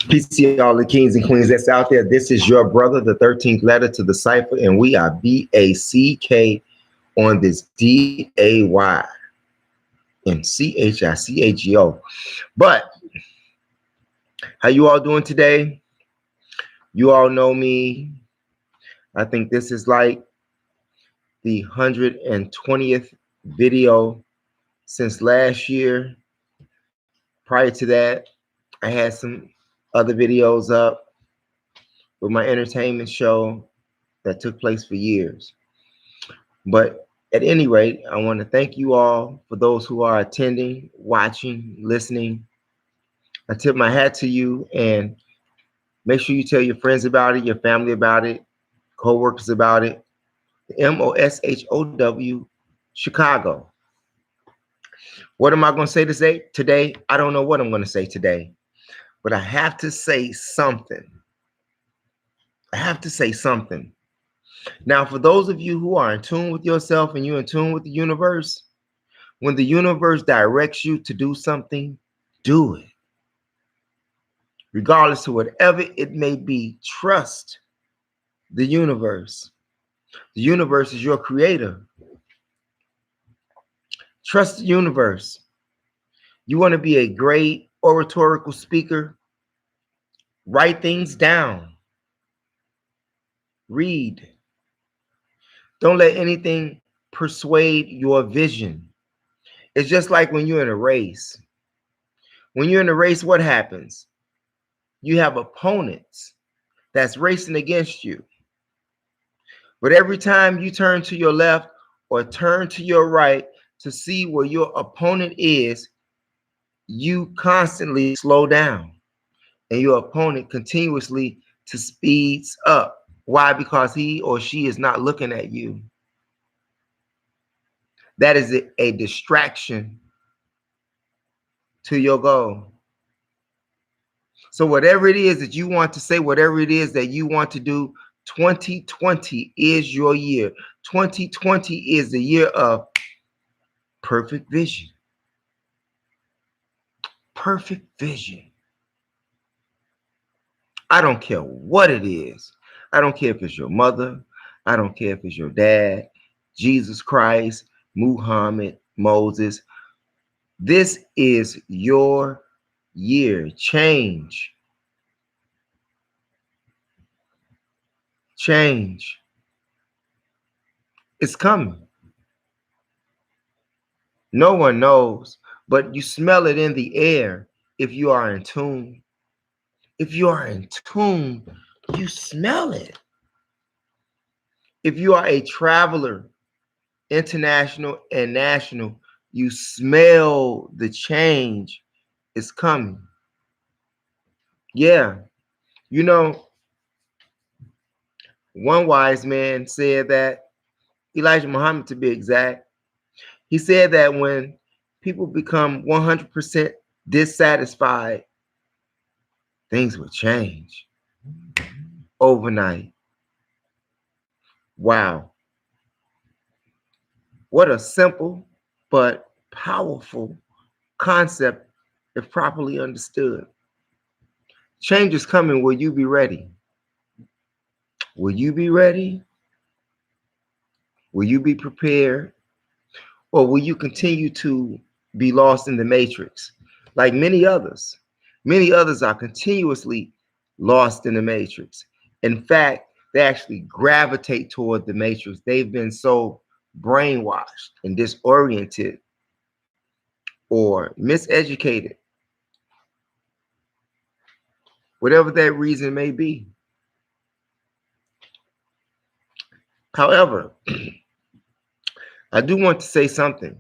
Peace to all the kings and queens that's out there. This is your brother, the 13th letter to the cipher, and we are BACK on this DAY and CHICAGO. But how you all doing today? You all know me. I think this is like the 120th video since last year. Prior to that, I had some other videos up with my entertainment show that took place for years. But at any rate, I want to thank you all for those who are attending, watching, listening. I tip my hat to you, and make sure you tell your friends about it, your family about it, co-workers about it. The MOSHOW Chicago. What am I going to say today? I don't know what I'm going to say today, but I have to say something. I have to say something. Now, for those of you who are in tune with yourself and you're in tune with the universe, when the universe directs you to do something, do it. Regardless of whatever it may be, trust the universe. The universe is your creator. Trust the universe. You want to be a great oratorical speaker? Write things down. Read. Don't let anything persuade your vision. It's just like when you're in a race. When you're in a race, what happens? You have opponents that's racing against you. But every time you turn to your left or turn to your right to see where your opponent is, you constantly slow down, and your opponent continuously speeds up. Why? Because he or she is not looking at you. That is a distraction to your goal. So whatever it is that you want to say, whatever it is that you want to do, 2020 is your year. 2020 is the year of perfect vision. Perfect vision. I don't care what it is. I don't care if it's your mother. I don't care if it's your dad, Jesus Christ, Muhammad, Moses. This is your year. Change. Change. It's coming. No one knows, but you smell it in the air if you are in tune. If you are in tune, you smell it. If you are a traveler, international and national, you smell the change is coming. Yeah. You know, one wise man said that, Elijah Muhammad to be exact, he said that when people become 100% dissatisfied, things will change overnight. Wow. What a simple but powerful concept if properly understood. Change is coming. Will you be ready? Will you be ready? Will you be prepared? Or will you continue to be lost in the matrix? Like many others are continuously lost in the matrix. In fact, they actually gravitate toward the matrix. They've been so brainwashed and disoriented or miseducated, whatever that reason may be. However, I do want to say something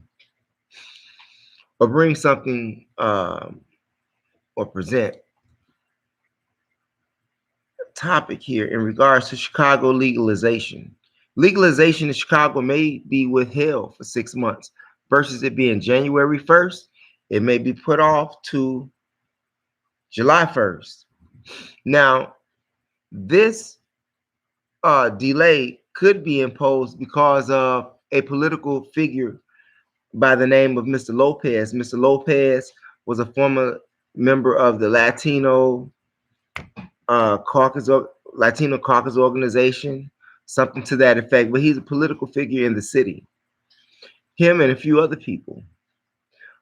or bring something or present a topic here in regards to Chicago legalization. Legalization in Chicago may be withheld for 6 months versus it being January 1st. It may be put off to July 1st. Now, this delay could be imposed because of a political figure by the name of Mr. Lopez. Mr. Lopez was a former member of the Latino caucus, Latino caucus organization, something to that effect. But he's a political figure in the city. Him and a few other people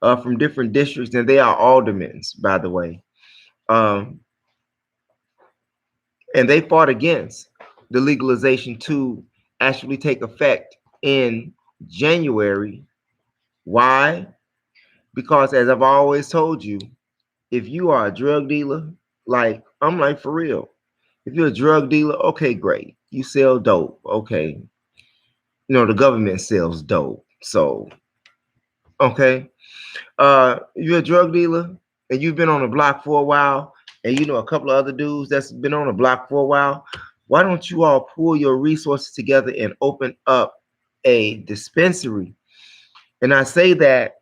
from different districts, and they are aldermen, by the way. And they fought against the legalization to actually take effect in January. Why? Because as I've always told you, if you are a drug dealer, like I'm like for real, if you're a drug dealer, okay, great. You sell dope, okay. You know, the government sells dope. So, okay. You're a drug dealer and you've been on the block for a while, and you know a couple of other dudes that's been on the block for a while. Why don't you all pull your resources together and open up a dispensary? And I say that,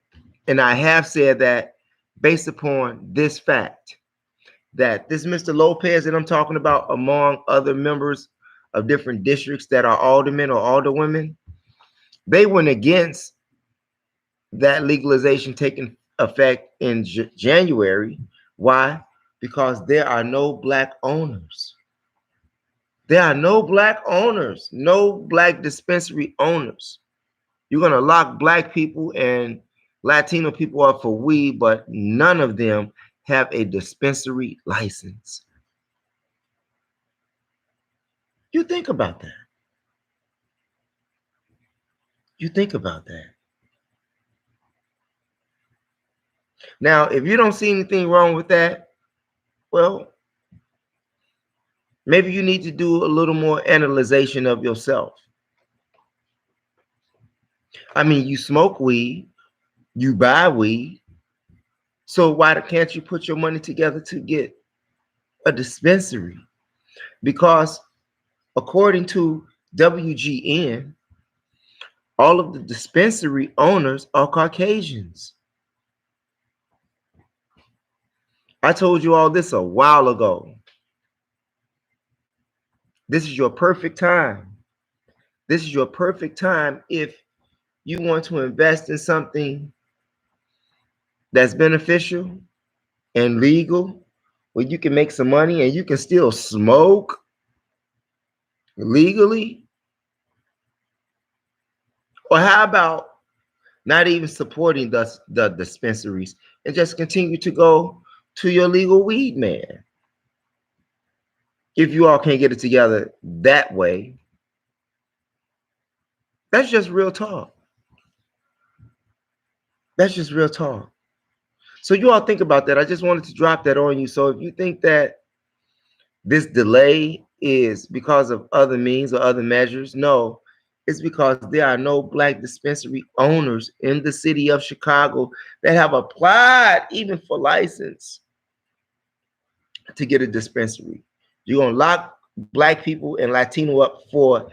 and I have said that based upon this fact that this Mr. Lopez that I'm talking about, among other members of different districts that are aldermen or alderwomen, they went against that legalization taking effect in January. Why? Because there are no black owners. There are no black owners, no black dispensary owners. You're going to lock black people and Latino people up for weed, but none of them have a dispensary license. You think about that. You think about that. Now, if you don't see anything wrong with that, well, maybe you need to do a little more analyzation of yourself. I mean, you smoke weed, you buy weed, so why can't you put your money together to get a dispensary? Because according to WGN, all of the dispensary owners are Caucasians. I told you all this a while ago. This is your perfect time. This is your perfect time if you want to invest in something that's beneficial and legal, where you can make some money and you can still smoke legally. Or how about not even supporting the dispensaries and just continue to go to your legal weed man? If you all can't get it together that way, that's just real talk. That's just real talk. So you all think about that. I just wanted to drop that on you. So if you think that this delay is because of other means or other measures, no, it's because there are no black dispensary owners in the city of Chicago that have applied even for license to get a dispensary. You're going to lock black people and Latino up for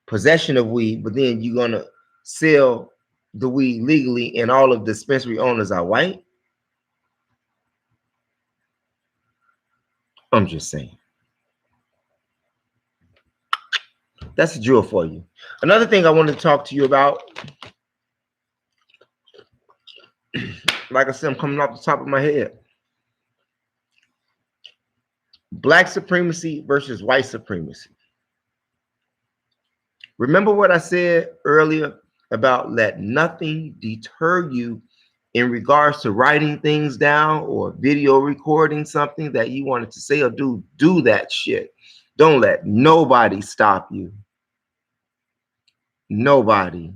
possession of weed, but then you're going to sell the weed legally and all of the dispensary owners are white? I'm just saying. That's a drill for you. Another thing I wanted to talk to you about, like I said, I'm coming off the top of my head. Black supremacy versus white supremacy. Remember what I said earlier about let nothing deter you in regards to writing things down or video recording something that you wanted to say or do that shit. Don't let nobody stop you. Nobody.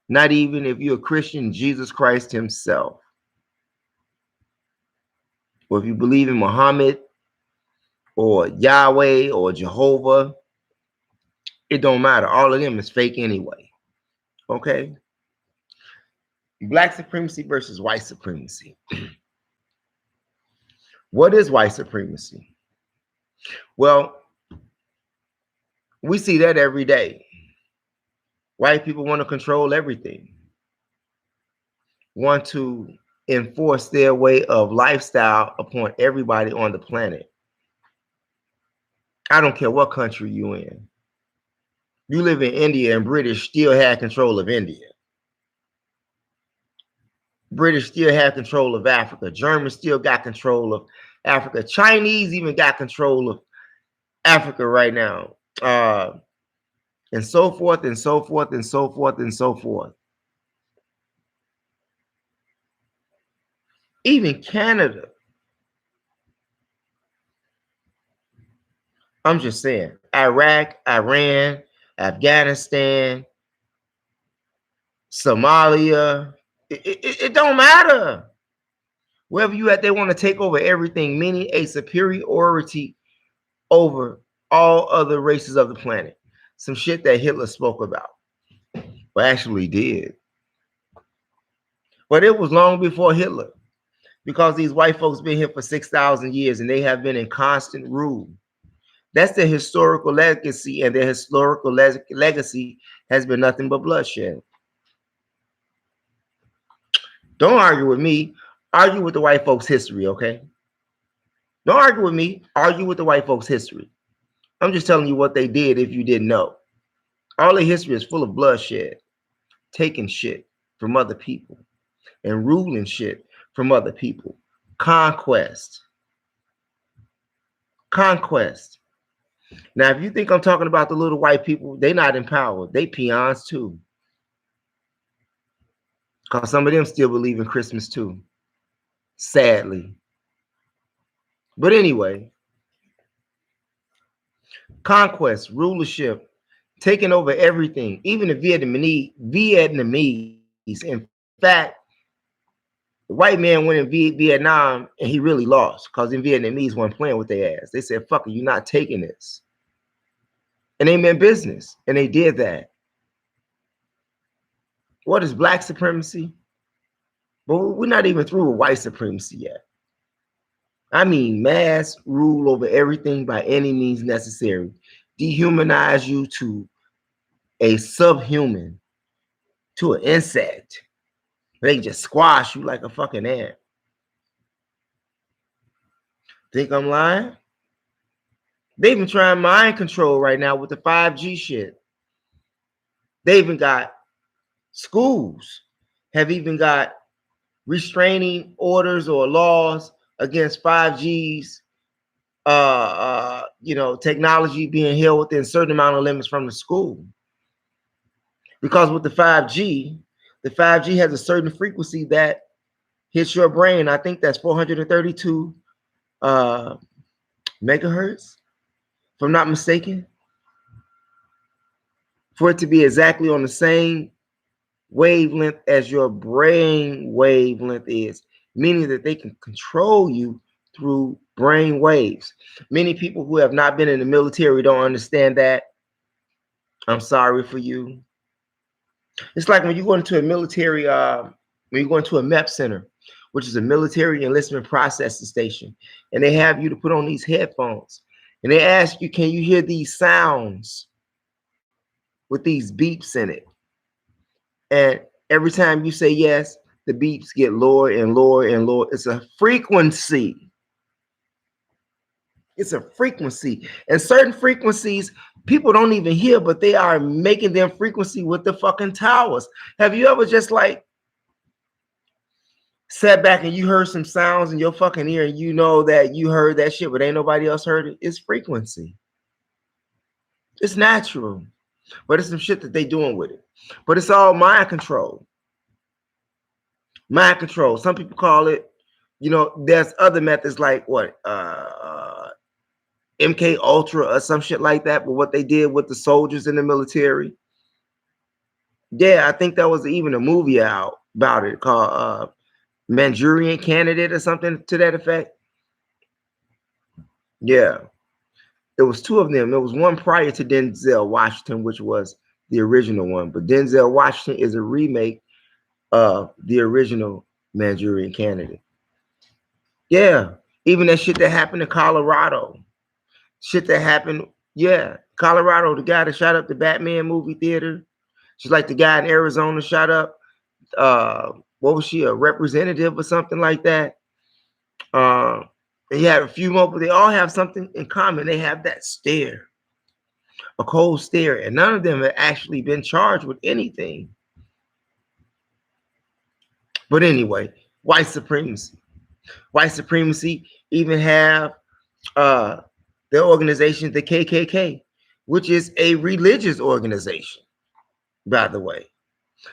Not even if you're a Christian, Jesus Christ himself. Or if you believe in Muhammad or Yahweh or Jehovah, it don't matter. All of them is fake anyway. Okay? Black supremacy versus white supremacy. What is white supremacy? Well, we see that every day. White people want to control everything, want to enforce their way of lifestyle upon everybody on the planet. I don't care what country you're in. You live in India and British still had control of India. British still had control of Africa. Germans still got control of Africa. Chinese even got control of Africa right now. And so forth and so forth and so forth and so forth. Even Canada. I'm just saying. Iraq, Iran, Afghanistan, Somalia. It don't matter. Wherever you at, they want to take over everything, meaning a superiority over all other races of the planet. Some shit that Hitler spoke about. Well, actually did. But it was long before Hitler, because these white folks been here for 6,000 years and they have been in constant rule. That's their historical legacy, and their historical legacy has been nothing but bloodshed. Don't argue with me. Argue with the white folks' history, okay? Don't argue with me. Argue with the white folks' history. I'm just telling you what they did if you didn't know. All their history is full of bloodshed, taking shit from other people and ruling shit from other people. Conquest. Conquest. Now, if you think I'm talking about the little white people, they're not empowered. They peons too. Because some of them still believe in Christmas too. Sadly. But anyway, conquest, rulership, taking over everything, even the Vietnamese. In fact, the white man went in Vietnam and he really lost, because the Vietnamese weren't playing with their ass. They said, fuck it, you're not taking this. And they meant business, and they did that. What is black supremacy? But we're not even through with white supremacy yet. I mean, mass rule over everything by any means necessary. Dehumanize you to a subhuman, to an insect. They can just squash you like a fucking ant. Think I'm lying? They even trying mind control right now with the 5G shit. They even got schools have even got restraining orders or laws against 5G's technology being held within a certain amount of limits from the school. Because with the 5G has a certain frequency that hits your brain. I think that's 432 megahertz, if I'm not mistaken. For it to be exactly on the same wavelength as your brain wavelength is, meaning that they can control you through brain waves. Many people who have not been in the military don't understand that. I'm sorry for you. It's like when you go into a military, when you go into a MEP center, which is a military enlistment processing station, and they have you to put on these headphones, and they ask you, can you hear these sounds with these beeps in it? And every time you say yes, the beeps get lower and lower and lower. It's a frequency. It's a frequency. And certain frequencies people don't even hear, but they are making them frequency with the fucking towers. Have you ever just like sat back and you heard some sounds in your fucking ear and you know that you heard that shit, but ain't nobody else heard it? It's frequency. It's natural. But it's some shit that they doing with it. But it's all mind control. Mind control. Some people call it, there's other methods like what? MK Ultra or some shit like that. But what they did with the soldiers in the military. Yeah, I think that was even a movie out about it called Manchurian Candidate or something to that effect. Yeah. It was two of them. There was one prior to Denzel Washington, which was the original one. But Denzel Washington is a remake of the original Manchurian Candidate. Yeah. Even that shit that happened in Colorado. Shit that happened, yeah. Colorado, the guy that shot up the Batman movie theater. Just like the guy in Arizona shot up, what was she, a representative or something like that? They had a few more, but they all have something in common. They have that stare, a cold stare, and none of them have actually been charged with anything. But anyway, white supremacy. White supremacy even have their organization, the KKK, which is a religious organization, by the way.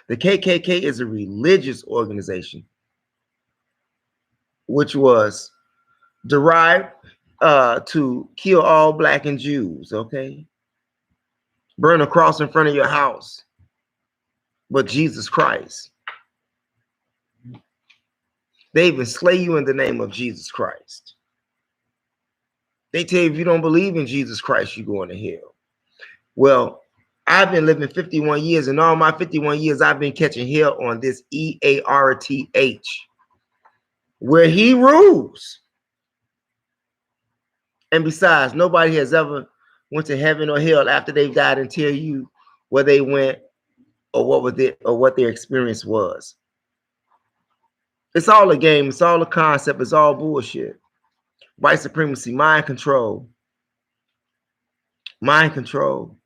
The KKK is a religious organization, which was derived to kill all black and Jews, okay? Burn a cross in front of your house, but Jesus Christ. They even slay you in the name of Jesus Christ. They tell you if you don't believe in Jesus Christ, you're going to hell. Well, I've been living 51 years, and all my 51 years, I've been catching hell on this EARTH, where he rules. And besides, nobody has ever went to heaven or hell after they've died and tell you where they went or what their experience was. It's all a game. It's all a concept. It's all bullshit. White supremacy, mind control. Mind control.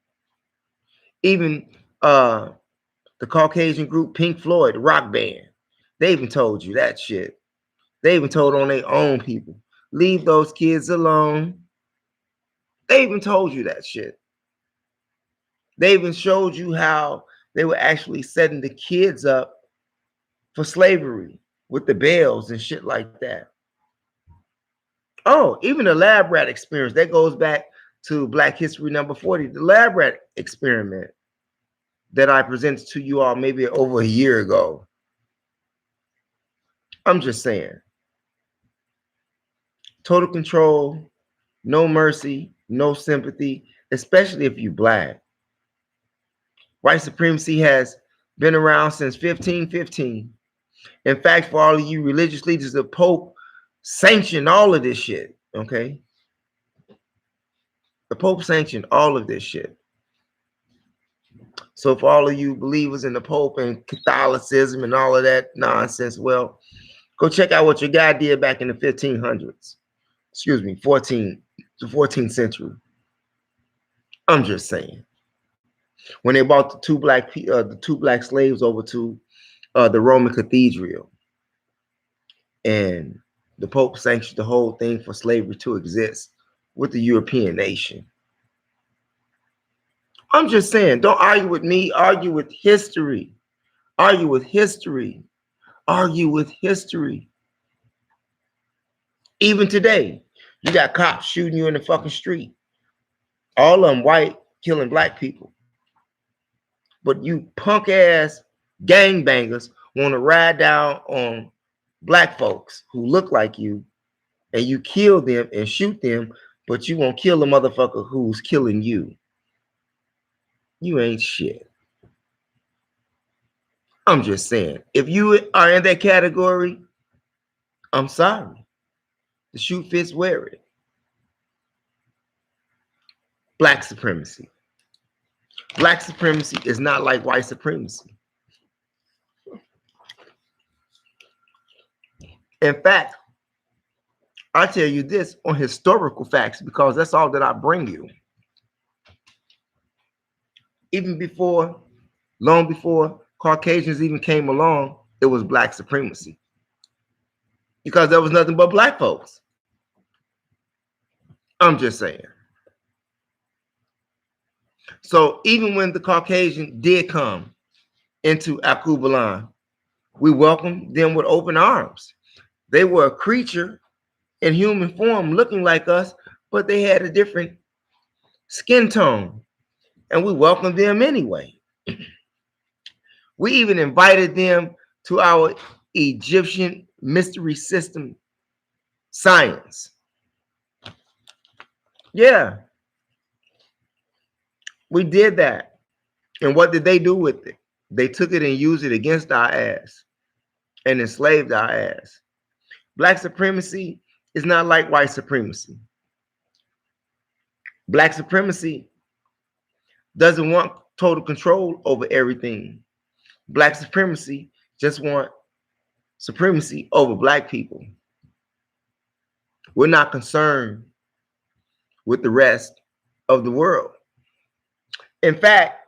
Even the Caucasian group Pink Floyd, the rock band, they even told you that shit. They even told on their own people, leave those kids alone. They even told you that shit. They even showed you how they were actually setting the kids up for slavery with the bells and shit like that. Oh, even the lab rat experience, that goes back to Black History number 40, the lab rat experiment that I presented to you all maybe over a year ago. I'm just saying. Total control, no mercy, no sympathy, especially if you're black. White supremacy has been around since 1515. In fact, for all of you religious leaders, the Pope sanctioned all of this shit, okay? The Pope sanctioned all of this shit. So for all of you believers in the Pope and Catholicism and all of that nonsense, well, go check out what your guy did back in the 1500s. Excuse me, the 14th century. I'm just saying. When they brought the two black slaves over to the Roman cathedral, and the Pope sanctioned the whole thing for slavery to exist with the European nation. I'm just saying, don't argue with me, argue with history. Argue with history. Argue with history. Even today, you got cops shooting you in the fucking street. All of them white, killing black people. But you punk ass gangbangers want to ride down on black folks who look like you, and you kill them and shoot them, but you won't kill the motherfucker who's killing you. You ain't shit. I'm just saying, if you are in that category, I'm sorry. The shoe fits, wear it. Black supremacy. Black supremacy is not like white supremacy. In fact, I tell you this on historical facts because that's all that I bring you. Even before, long before Caucasians even came along, it was black supremacy. Because there was nothing but black folks. I'm just saying. So even when the Caucasian did come into Akubalan, we welcomed them with open arms. They were a creature in human form looking like us, but they had a different skin tone. And we welcomed them anyway. We even invited them to our Egyptian mystery system science. Yeah. We did that. And what did they do with it? They took it and used it against our ass and enslaved our ass. Black supremacy is not like white supremacy. Black supremacy doesn't want total control over everything. Black supremacy just want supremacy over black people. We're not concerned with the rest of the world. In fact,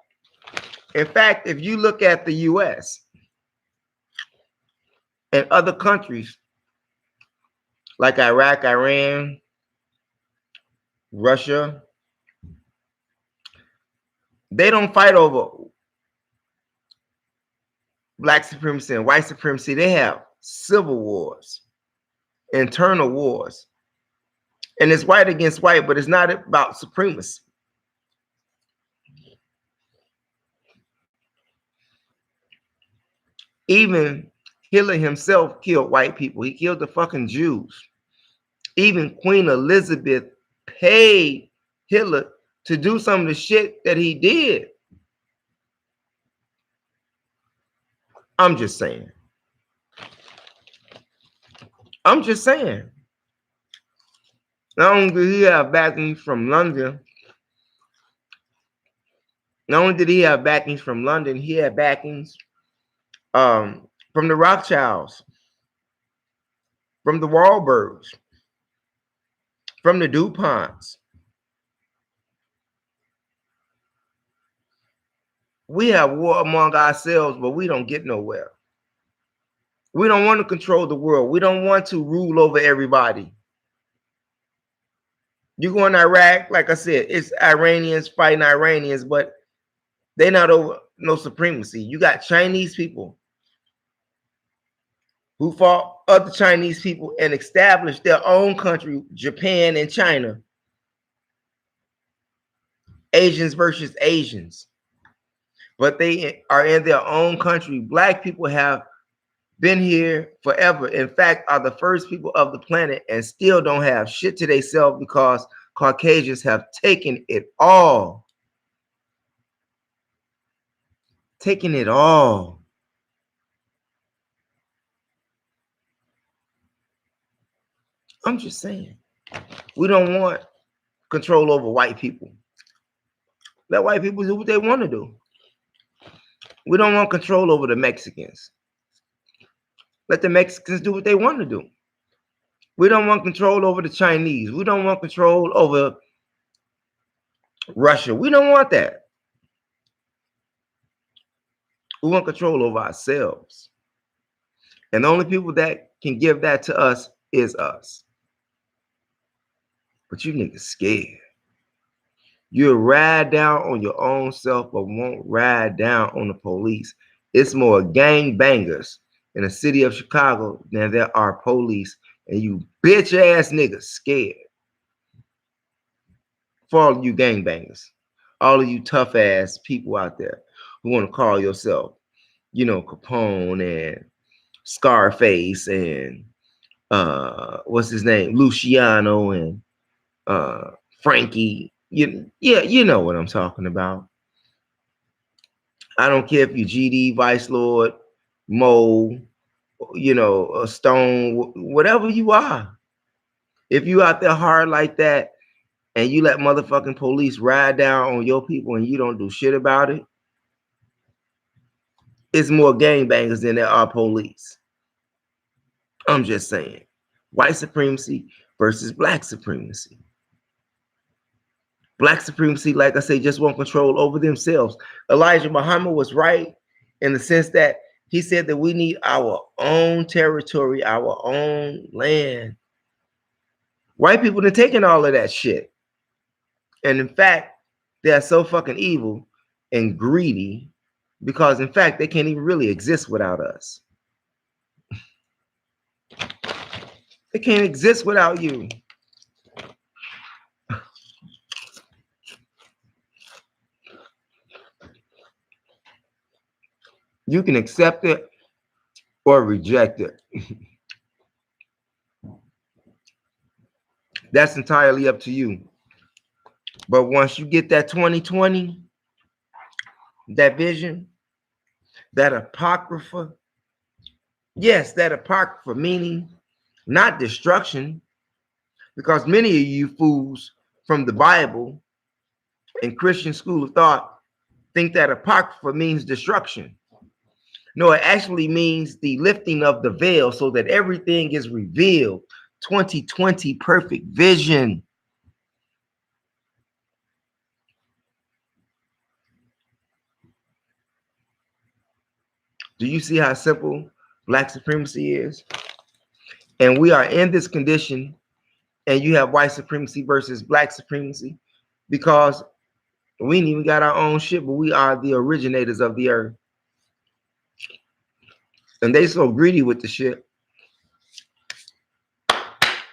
if you look at the US and other countries like Iraq, Iran, Russia, they don't fight over black supremacy and white supremacy. They have civil wars, internal wars. And it's white against white, but it's not about supremacy. Even Hitler himself killed white people. He killed the fucking Jews. Even Queen Elizabeth paid Hitler to do some of the shit that he did. I'm just saying. I'm just saying. Not only did he have backings from London, not only did he have backings from London, he had backings from the Rothschilds, from the Wahlbergs, from the DuPonts. We have war among ourselves, but we don't get nowhere. We don't want to control the world. We don't want to rule over everybody. You go in Iraq, like I said, it's Iranians fighting Iranians, but they're not over no supremacy. You got Chinese people who fought other Chinese people and established their own country, Japan and China. Asians versus Asians. But they are in their own country. Black people have been here forever. In fact, are the first people of the planet and still don't have shit to themselves because Caucasians have taken it all. Taking it all. I'm just saying. We don't want control over white people. Let white people do what they want to do. We don't want control over the Mexicans. Let the Mexicans do what they want to do. We don't want control over the Chinese. We don't want control over Russia. We don't want that. We want control over ourselves. And the only people that can give that to us is us. But you niggas scared. You'll ride down on your own self, but won't ride down on the police. It's more gang bangers in the city of Chicago than there are police, and you bitch ass niggas scared. For all of you gang bangers, all of you tough ass people out there who want to call yourself, you know, Capone and Scarface and what's his name, Luciano and Frankie. You know what I'm talking about. I don't care if you GD, Vice Lord, Mo, you know, a Stone, whatever you are. If you out there hard like that and you let motherfucking police ride down on your people and you don't do shit about it, it's more gangbangers than there are police. I'm just saying. White supremacy versus black supremacy. Black supremacy, like I say, just want control over themselves. Elijah Muhammad was right in the sense that he said that we need our own territory, our own land. White people are taking all of that shit. And in fact, they are so fucking evil and greedy because, in fact, they can't even really exist without us. They can't exist without you. You can accept it or reject it. That's entirely up to you. But once you get that 2020, that vision, that apocrypha, yes, that apocrypha, meaning not destruction, because many of you fools from the Bible and Christian school of thought think that apocrypha means destruction. No, it actually means the lifting of the veil so that everything is revealed. 2020 perfect vision. Do you see how simple black supremacy is? And we are in this condition, and you have white supremacy versus black supremacy, because we ain't even got our own shit, but we are the originators of the earth. And they so greedy with the shit.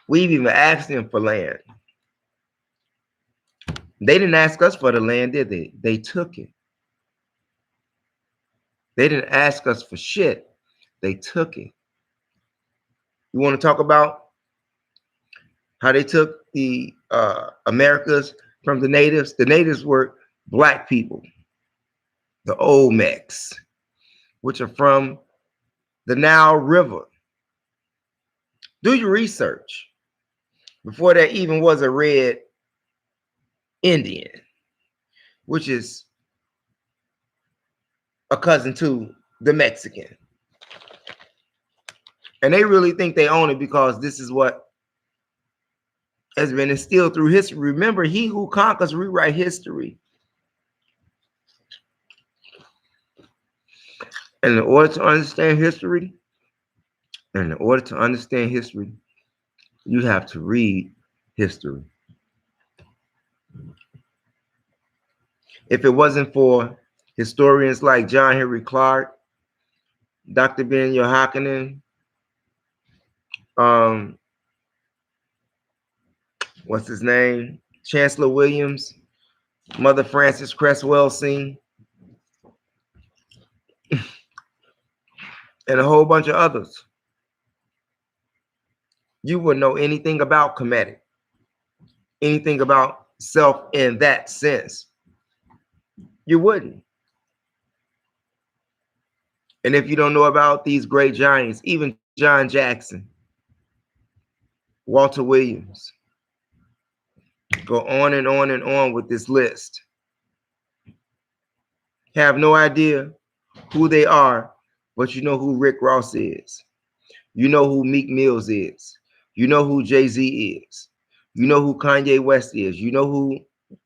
We've even asked them for land. They didn't ask us for the land, did they? They took it. They didn't ask us for shit. They took it. You want to talk about how they took the Americas from the natives? The natives were black people, the Olmecs, which are from the Nile River. Do your research. Before there even was a red Indian, which is a cousin to the Mexican. And they really think they own it because this is what has been instilled through history. Remember, he who conquers rewrite history. And in order to understand history, you have to read history. If it wasn't for historians like John Henry Clark, Dr. Ben Yohanan, what's his name? Chancellor Williams, Mother Frances Cresswell Singh, and a whole bunch of others, you wouldn't know anything about Kemetic, anything about self in that sense. You wouldn't. And if you don't know about these great giants, even John Jackson, Walter Williams, go on and on and on with this list, have no idea who they are, but you know who Rick Ross is. You know who Meek Mills is. You know who Jay-Z is. You know who Kanye West is. You know who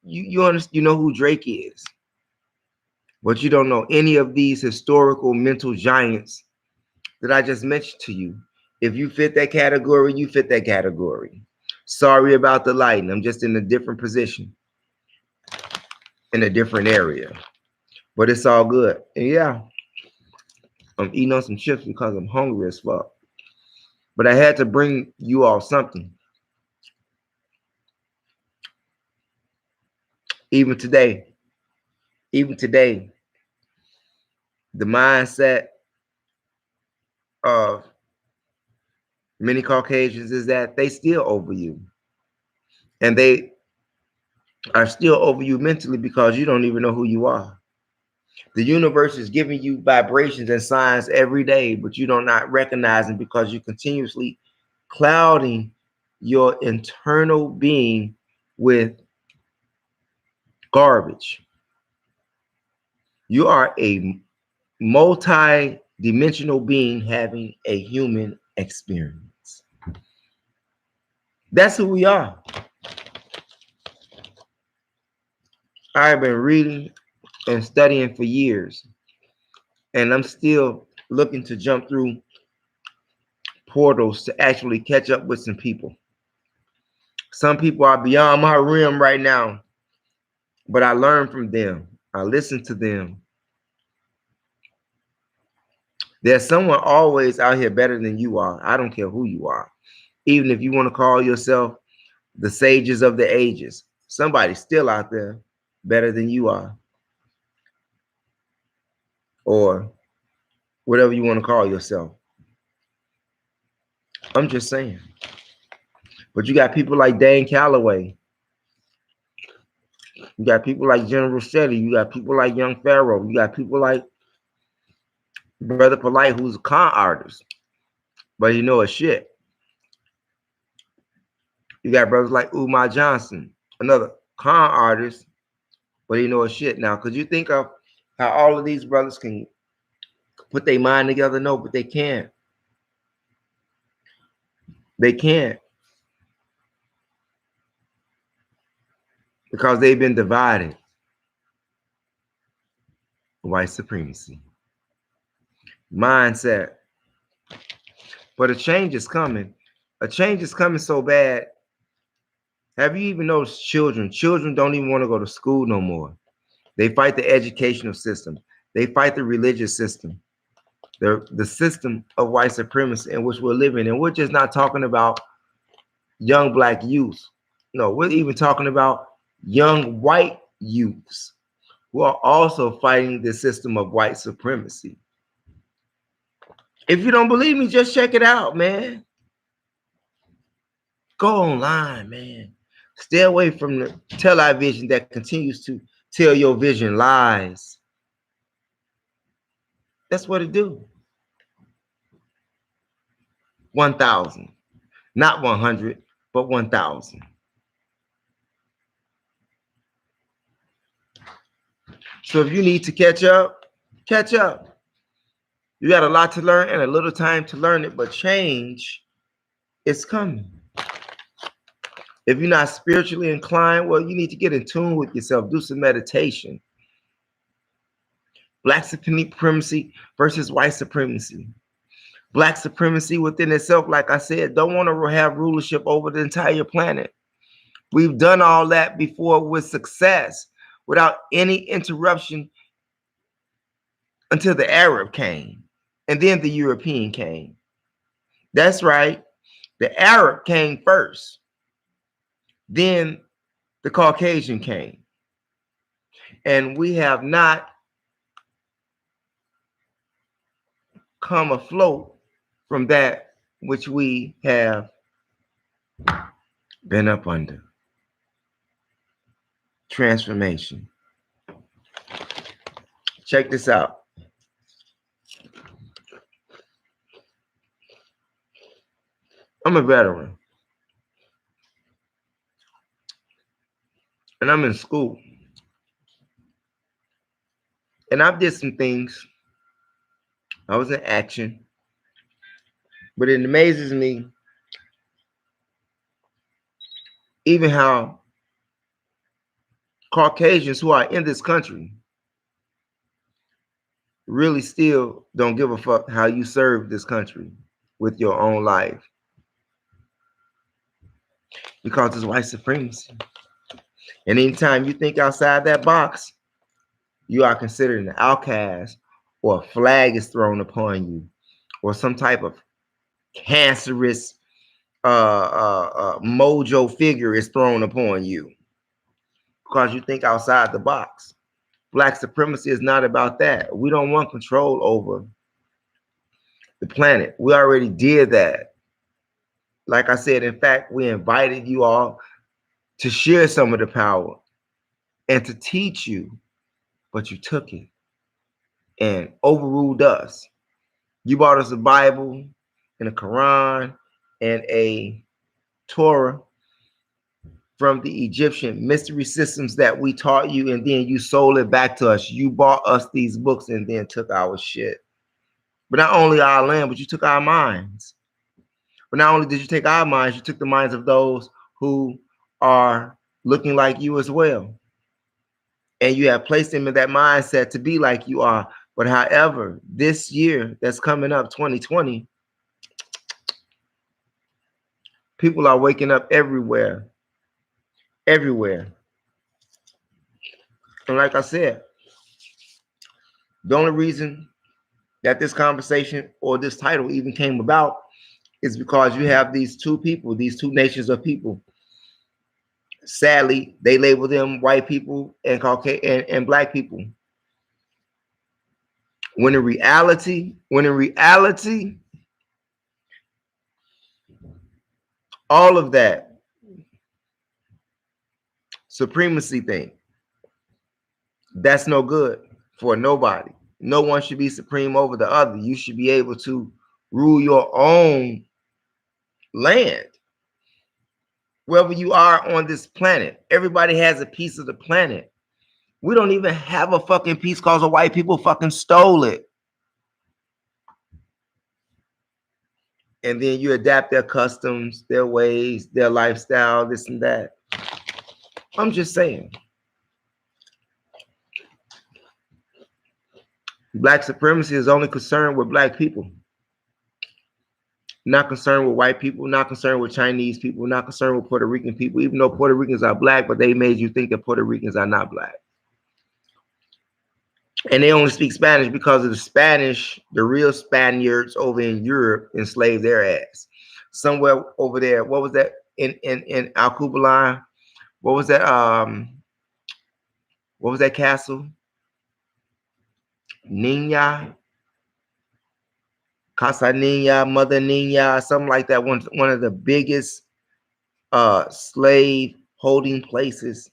you know who Drake is. But you don't know any of these historical mental giants that I just mentioned to you. If you fit that category, you fit that category. Sorry about the lighting. I'm just in a different position, in a different area. But it's all good. And yeah, I'm eating on some chips because I'm hungry as fuck. But I had to bring you all something. Even today, the mindset of many Caucasians is that they still over you. And they are still over you mentally because you don't even know who you are. The universe is giving you vibrations and signs every day, but you don't not recognize them because you're continuously clouding your internal being with garbage. You are a multi-dimensional being having a human experience. That's who we are. I've been reading and studying for years, and I'm still looking to jump through portals to actually catch up with some people. Some people are beyond my realm right now, but I learn from them. I listen to them. There's someone always out here better than you are. I don't care who you are. Even if you want to call yourself the sages of the ages, somebody's still out there better than you are. Or whatever you want to call yourself. I'm just saying. But you got people like Dan Calloway. You got people like General Shetty. You got people like Young Pharaoh. You got people like Brother Polite, who's a con artist, but you know a shit. You got brothers like Umar Johnson, another con artist, but he know a shit. Now, could you think of how all of these brothers can put their mind together? No, but they can't. They can't. Because they've been divided. White supremacy. Mindset. But a change is coming. A change is coming so bad. Have you even noticed children? Children don't even want to go to school no more. They fight the educational system. They fight the religious system. The system of white supremacy in which we're living. And we're just not talking about young black youth. No, we're even talking about young white youths who are also fighting the system of white supremacy. If you don't believe me, just check it out, man. Go online, man. Stay away from the television that continues to tell your vision lies. That's what it do. 1,000. Not 100, but 1,000. So if you need to catch up, catch up. You got a lot to learn and a little time to learn it, but change is coming. If you're not spiritually inclined, well, you need to get in tune with yourself. Do some meditation. Black supremacy versus white supremacy. Black supremacy within itself, like I said, don't want to have rulership over the entire planet. We've done all that before with success without any interruption until the Arab came. And then the European came. That's right. The Arab came first. Then the Caucasian came. And we have not come afloat from that which we have been up under. Transformation. Check this out. I'm a veteran. And I'm in school. And I did some things. I was in action. But it amazes me even how Caucasians who are in this country really still don't give a fuck how you serve this country with your own life. Because it's white supremacy. And anytime you think outside that box, you are considered an outcast, or a flag is thrown upon you, or some type of cancerous mojo figure is thrown upon you because you think outside the box. Black supremacy is not about that. We don't want control over the planet. We already did that. Like I said, in fact, we invited you all to share some of the power and to teach you, but you took it and overruled us. You bought us a Bible and a Quran and a Torah from the Egyptian mystery systems that we taught you, and then you sold it back to us. You bought us these books and then took our shit. But not only our land, but you took our minds. But not only did you take our minds, you took the minds of those who are looking like you as well. And you have placed them in that mindset to be like you are. But however, this year that's coming up, 2020, people are waking up everywhere. Everywhere. And like I said, the only reason that this conversation or this title even came about is because you have these two people, these two nations of people. Sadly, they label them white people and Caucasian and black people. When in reality, all of that supremacy thing, that's no good for nobody. No one should be supreme over the other. You should be able to rule your own land. Wherever you are on this planet, everybody has a piece of the planet. We don't even have a fucking piece because the white people fucking stole it. And then you adapt their customs, their ways, their lifestyle, this and that. I'm just saying. Black supremacy is only concerned with black people. Not concerned with white people, not concerned with Chinese people, not concerned with Puerto Rican people, even though Puerto Ricans are black, but they made you think that Puerto Ricans are not black. And they only speak Spanish because of the Spanish, the real Spaniards over in Europe enslaved their ass. Somewhere over there, what was that in Alcubaline? What was that? What was that castle? Nina, Casa Nina, Mother Nina, something like that. One of the biggest slave holding places,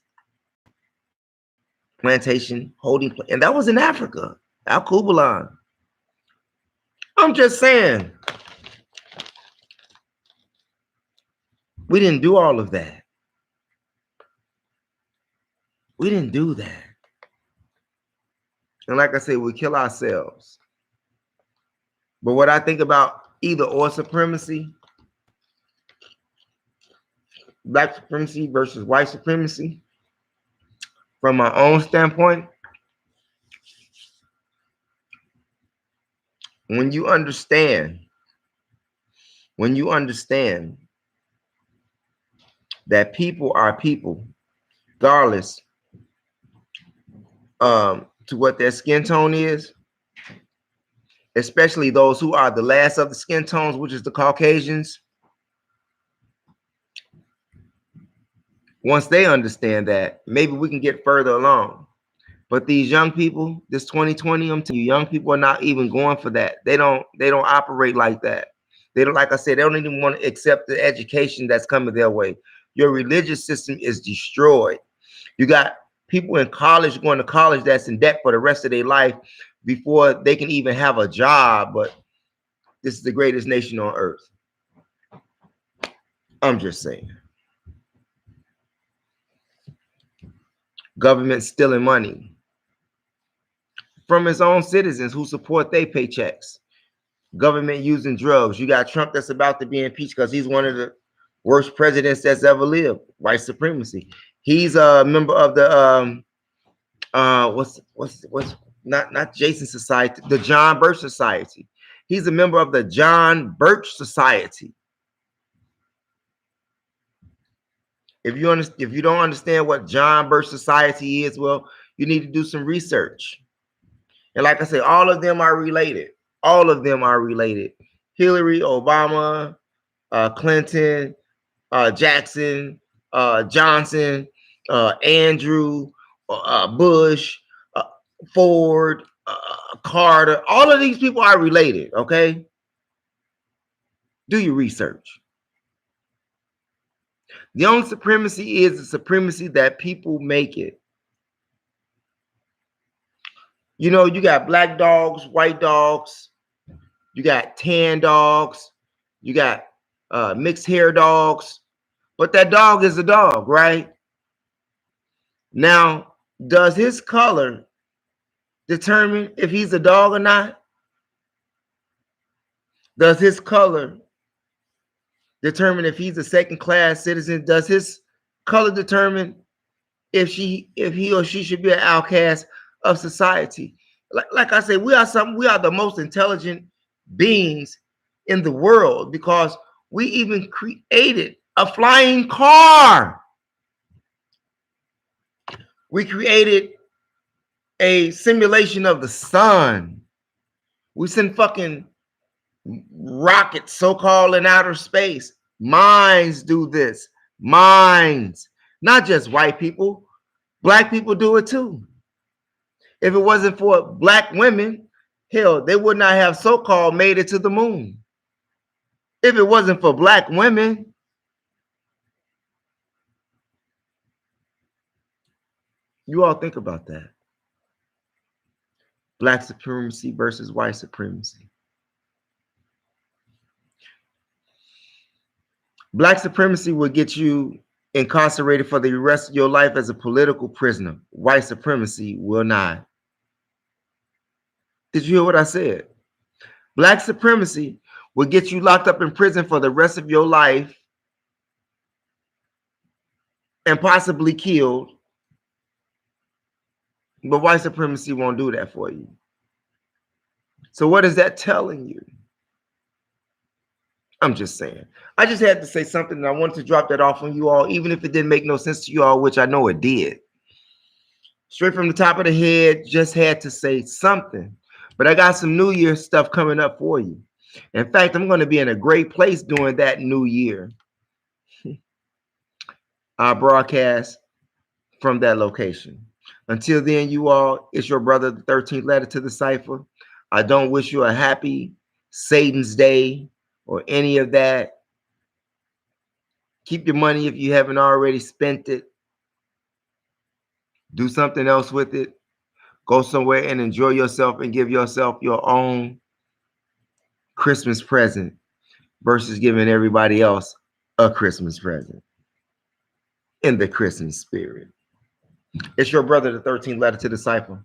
plantation holding place, and that was in Africa, Alcubaline. I'm just saying, we didn't do all of that. We didn't do that. And like I said, we kill ourselves. But what I think about either or supremacy, black supremacy versus white supremacy, from my own standpoint, when you understand that people are people, regardless to what their skin tone is, especially those who are the last of the skin tones, which is the Caucasians. Once they understand that, maybe we can get further along. But these young people, this 2020, I'm telling you, young people are not even going for that. They don't operate like that. They don't, like I said, they don't even want to accept the education that's coming their way. Your religious system is destroyed. You got people in college going to college that's in debt for the rest of their life before they can even have a job. But this is the greatest nation on earth. I'm just saying. Government stealing money from its own citizens who support their paychecks. Government using drugs. You got Trump that's about to be impeached because he's one of the worst presidents that's ever lived. White supremacy. He's a member of the what's not Jason Society, the John Birch Society. He's a member of the John Birch Society. If you don't understand what John Birch Society is, well, you need to do some research. And like I said, all of them are related. All of them are related. Hillary, Obama, Clinton, Jackson, Johnson, Andrew, Bush, Ford, Carter. All of these people are related, okay? Do your research. The only supremacy is the supremacy that people make it. You know, you got black dogs, white dogs, you got tan dogs, you got mixed hair dogs, but that dog is a dog, right? Now, does his color determine if he's a dog or not? Does his color determine if he's a second-class citizen? Does his color determine if he or she should be an outcast of society? Like I said, we are the most intelligent beings in the world because we even created a flying car. We created a simulation of the sun. We send fucking rockets, so-called, in outer space. Minds do this. Minds. Not just white people. Black people do it too. If it wasn't for black women, hell, they would not have so-called made it to the moon. If it wasn't for black women, you all think about that. Black supremacy versus white supremacy. Black supremacy will get you incarcerated for the rest of your life as a political prisoner. White supremacy will not. Did you hear what I said? Black supremacy will get you locked up in prison for the rest of your life and possibly killed. But white supremacy won't do that for you. So what is that telling you? I'm just saying. I just had to say something, and I wanted to drop that off on you all, even if it didn't make no sense to you all, which I know it did. Straight from the top of the head, just had to say something. But I got some New Year stuff coming up for you. In fact, I'm going to be in a great place during that New Year. I broadcast from that location. Until then, you all, it's your brother, the 13th letter to the cipher. I don't wish you a happy Satan's Day or any of that. Keep your money if you haven't already spent it. Do something else with it. Go somewhere and enjoy yourself and give yourself your own Christmas present versus giving everybody else a Christmas present in the Christmas spirit. It's your brother, the 13th letter to the cipher.